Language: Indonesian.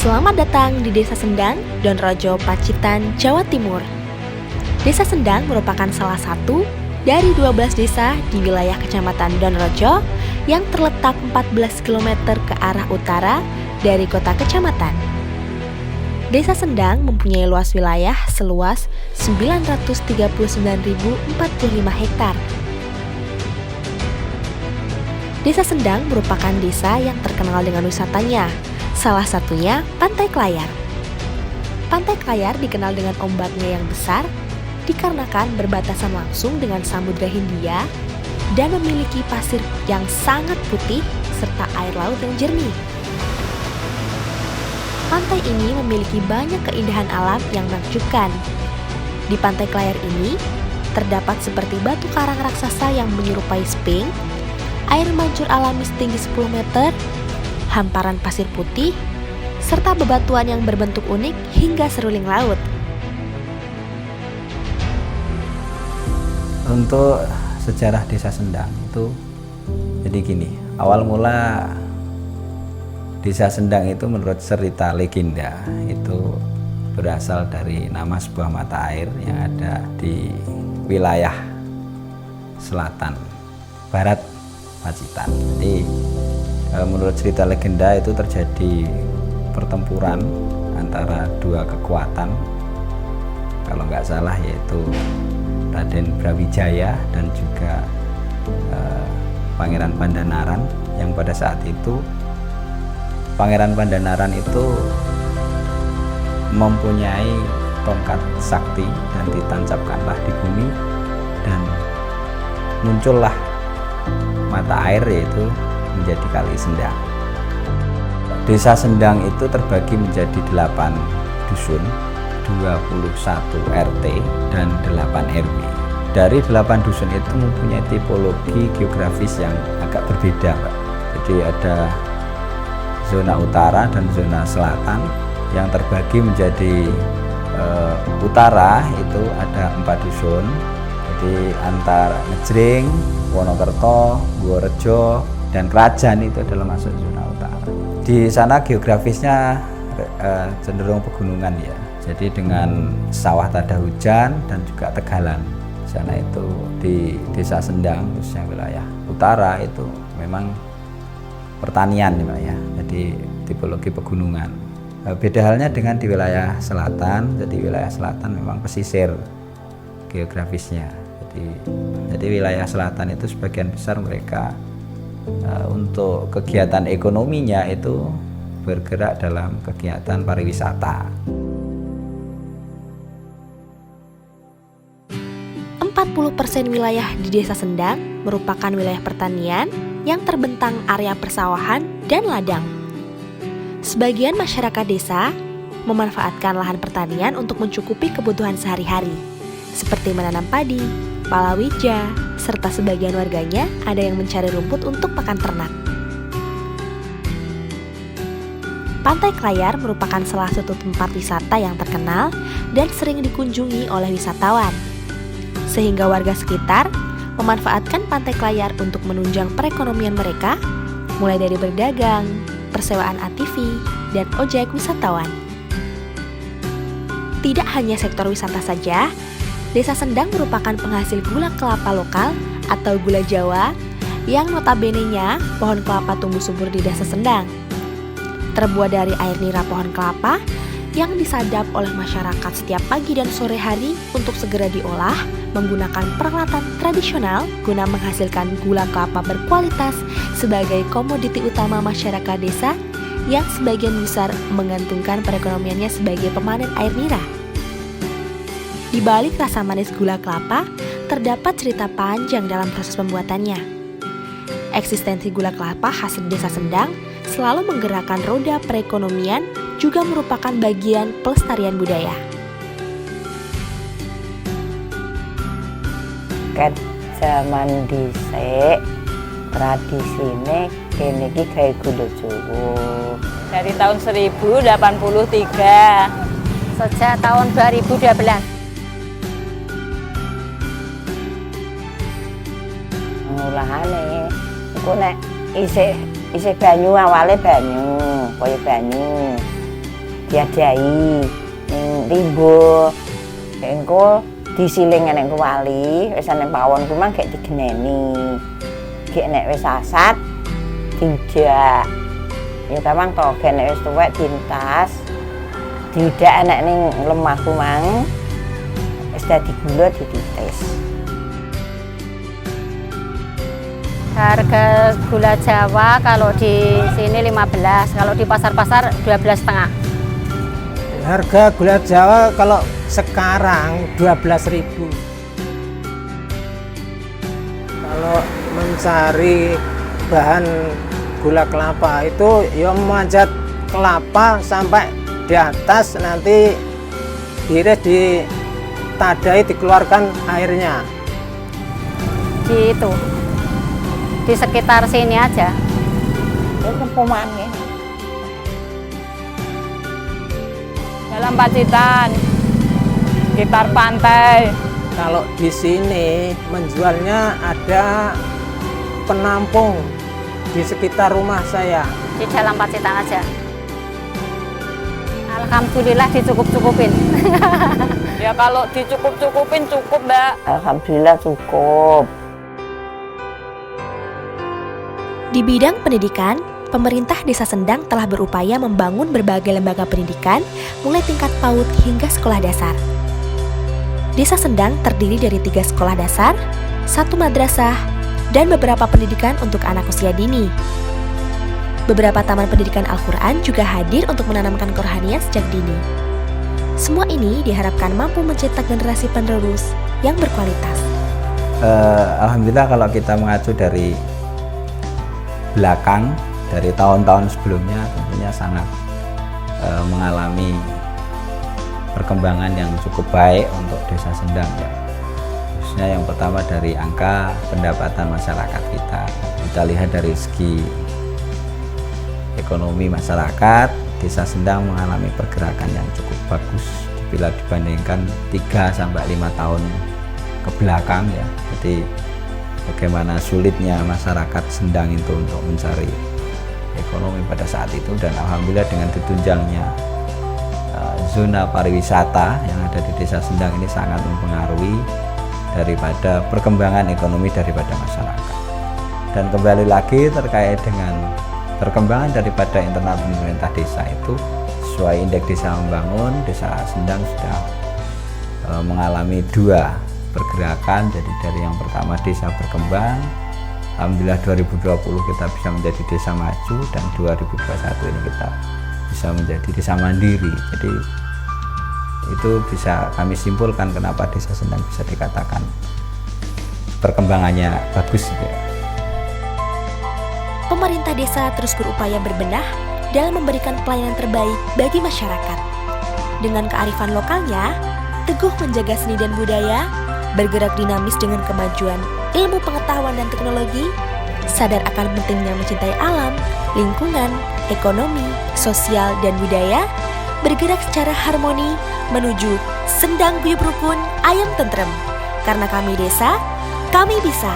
Selamat datang di Desa Sendang, Donrojo, Pacitan, Jawa Timur. Desa Sendang merupakan salah satu dari 12 desa di wilayah Kecamatan Donrojo yang terletak 14 km ke arah utara dari kota kecamatan. Desa Sendang mempunyai luas wilayah seluas 939.045 hektar. Desa Sendang merupakan desa yang terkenal dengan wisatanya, salah satunya Pantai Klayar. Pantai Klayar dikenal dengan ombaknya yang besar dikarenakan berbatasan langsung dengan Samudra Hindia dan memiliki pasir yang sangat putih serta air laut yang jernih. Pantai ini memiliki banyak keindahan alam yang menakjubkan. Di Pantai Klayar ini terdapat seperti batu karang raksasa yang menyerupai Sphinx, air mancur alami setinggi 10 meter, hamparan pasir putih, serta bebatuan yang berbentuk unik hingga seruling laut. Untuk sejarah Desa Sendang itu jadi gini, awal mula Desa Sendang itu menurut cerita legenda itu berasal dari nama sebuah mata air yang ada di wilayah selatan barat Pacitan. Jadi menurut cerita legenda itu terjadi pertempuran antara dua kekuatan, kalau nggak salah yaitu Raden Brawijaya dan juga Pangeran Pandanaran, yang pada saat itu Pangeran Pandanaran itu mempunyai tongkat sakti dan ditancapkanlah di bumi dan muncullah mata air yaitu menjadi Kali Sendang. Desa Sendang itu terbagi menjadi 8 dusun, 21 RT dan 8 RW. Dari 8 dusun itu mempunyai tipologi geografis yang agak berbeda, Pak. Jadi ada zona utara dan zona selatan yang terbagi menjadi utara itu ada 4 dusun. Jadi antara Ngejring, Wonokerto, Purworejo, dan Krajan itu adalah masuk zona utara. Di sana geografisnya cenderung pegunungan ya. Jadi dengan sawah tada hujan dan juga tegalan. Di sana itu di Desa Sendang, khususnya wilayah utara itu memang pertanian ya. Jadi tipologi pegunungan. Beda halnya dengan di wilayah selatan. Jadi wilayah selatan memang pesisir geografisnya. Jadi wilayah selatan itu sebagian besar mereka untuk kegiatan ekonominya itu bergerak dalam kegiatan pariwisata. 40% wilayah di Desa Sendang merupakan wilayah pertanian yang terbentang area persawahan dan ladang. Sebagian masyarakat desa memanfaatkan lahan pertanian untuk mencukupi kebutuhan sehari-hari, seperti menanam padi, palawija, serta sebagian warganya ada yang mencari rumput untuk pakan ternak. Pantai Klayar merupakan salah satu tempat wisata yang terkenal dan sering dikunjungi oleh wisatawan, sehingga warga sekitar memanfaatkan Pantai Klayar untuk menunjang perekonomian mereka, mulai dari berdagang, persewaan ATV, dan ojek wisatawan. Tidak hanya sektor wisata saja, Desa Sendang merupakan penghasil gula kelapa lokal atau gula Jawa yang notabene-nya pohon kelapa tumbuh subur di Desa Sendang. Terbuat dari air nira pohon kelapa yang disadap oleh masyarakat setiap pagi dan sore hari untuk segera diolah menggunakan peralatan tradisional guna menghasilkan gula kelapa berkualitas sebagai komoditi utama masyarakat desa yang sebagian besar menggantungkan perekonomiannya sebagai pemanen air nira. Di balik rasa manis gula kelapa, terdapat cerita panjang dalam proses pembuatannya. Eksistensi gula kelapa hasil Desa Sendang selalu menggerakkan roda perekonomian, juga merupakan bagian pelestarian budaya. Ket zaman dhisik tradisine kene iki gawe gula Jawa. Dari tahun 1083 Sejak tahun 2012. Mulane iku nek isih banyu awale banyu, kaya banyu. diadai ning Rimbo. Engko disiling nek wali, wis nek pawon ku mang gek digeneni. Gek nek wis asat dijak. Ya tamang to gek nek wis tuwek dintas. Didak enek ning lemah ku mang. Wis dadi gula dititis. Harga gula Jawa kalau di sini 15, kalau di pasar-pasar 12,5. Harga gula Jawa kalau sekarang 12.000. Kalau mencari bahan gula kelapa itu ya memanjat kelapa sampai di atas, nanti diiris, ditadai, dikeluarkan airnya. Di sekitar sini aja. Itu pemane. Dalam Pacitan, sekitar pantai. Kalau di sini menjualnya ada penampung di sekitar rumah saya. Di dalam Pacitan aja. Alhamdulillah dicukup-cukupin. Ya kalau dicukup-cukupin cukup, Mbak. Alhamdulillah cukup. Di bidang pendidikan, pemerintah Desa Sendang telah berupaya membangun berbagai lembaga pendidikan, mulai tingkat PAUD hingga sekolah dasar. Desa Sendang terdiri dari 3 sekolah dasar, 1 madrasah, dan beberapa pendidikan untuk anak usia dini. Beberapa taman pendidikan Al-Quran juga hadir untuk menanamkan kerohanian sejak dini. Semua ini diharapkan mampu mencetak generasi penerus yang berkualitas. Alhamdulillah kalau kita mengacu dari belakang, dari tahun-tahun sebelumnya tentunya sangat mengalami perkembangan yang cukup baik untuk Desa Sendang ya. Khususnya yang pertama dari angka pendapatan masyarakat kita. Kita lihat dari segi ekonomi masyarakat, Desa Sendang mengalami pergerakan yang cukup bagus bila dibandingkan 3 sampai 5 tahun ke belakang ya. Jadi bagaimana sulitnya masyarakat Sendang itu untuk mencari ekonomi pada saat itu, dan alhamdulillah dengan ditunjangnya zona pariwisata yang ada di Desa Sendang ini sangat mempengaruhi daripada perkembangan ekonomi daripada masyarakat. Dan kembali lagi terkait dengan perkembangan daripada internal pemerintah desa itu, sesuai indeks desa membangun, Desa Sendang sudah mengalami 2 pergerakan. Jadi dari yang pertama desa berkembang, alhamdulillah 2020 kita bisa menjadi desa maju, dan 2021 ini kita bisa menjadi desa mandiri. Jadi itu bisa kami simpulkan kenapa Desa Sendang bisa dikatakan perkembangannya bagus ya. Pemerintah desa terus berupaya berbenah dalam memberikan pelayanan terbaik bagi masyarakat. Dengan kearifan lokalnya, teguh menjaga seni dan budaya, bergerak dinamis dengan kemajuan ilmu pengetahuan dan teknologi, sadar akan pentingnya mencintai alam, lingkungan, ekonomi, sosial, dan budaya, bergerak secara harmoni menuju Sendang Guyub Rukun Ayam Tentrem. Karena kami desa, kami bisa.